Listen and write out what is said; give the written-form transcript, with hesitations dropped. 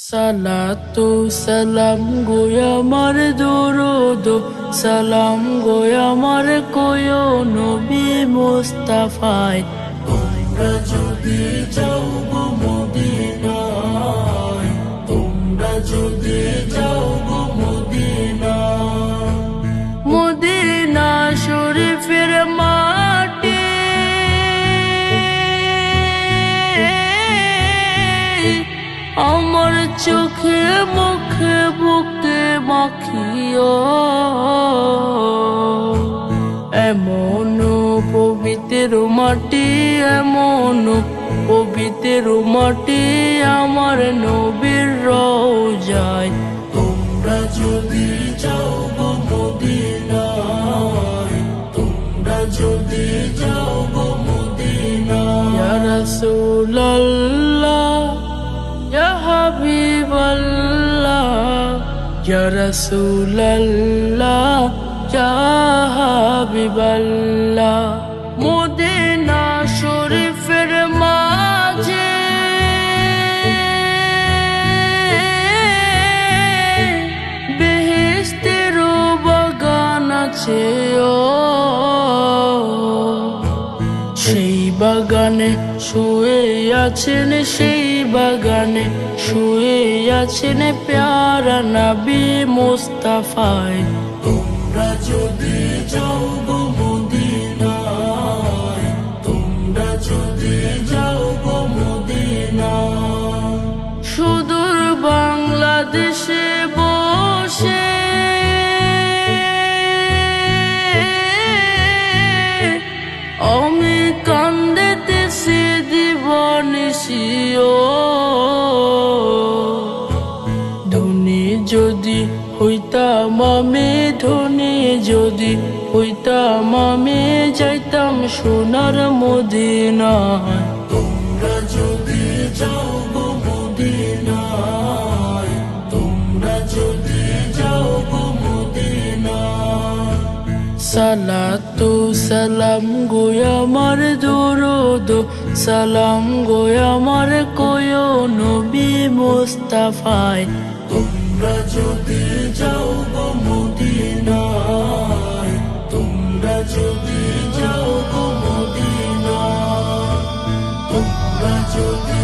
সালাতু সালাম গো আমার দরুদ সালাম গো আমার কোয় নবী মুস্তাফায়। তোমরা যদি যাও গো মদিনায়, তোমরা যদি যাও গো মদিনায়, মদিনা শরীফের মাটি আমার চোখে মুখে বুকে মাখিও। এমন পবিত্র মাটি, এমন পবিত্র মাটি আমার নবীর রওজায়। তোমরা যদি যাও গো মদিনায়, তোমরা যদি যাও গো মদিনায়। ইয়া রাসূলুল্লাহ ইয়া হাবিবাল্লাহ, ইয়া রাসূলুল্লাহ ইয়া হাবিবাল্লাহ। মদিনা শরীফের মাঝে বেহেশতের বাগান আছে, সেই বাগানে শুয়ে আছেন, সেই বাগানে শুয়ে আছেন প্যারা নবী মুস্তাফায়। তোমরা যদি যাও গো মদিনায়, তোমরা যদি যাও গো মদিনায়। সুদূর বাংলাদেশে বসে আমি কান্দিতেছি দিবানিশিও। ধনী যদি হইতাম আমি, ধনী যদি হইতাম আমি, যাইতাম সোনার মদিনায়। তোমরা যদি যাও গো মদিনায়, তোমরা যদি যাও গো মদিনায়। সালাতু সালাম গো আমার দরুদ সালাম গো আমার কোয় নবী মুস্তাফায়। তোমরা যদি যাও গো মদিনায়, তোমরা যদি যাও গো মদিনায়, তোমরা যদি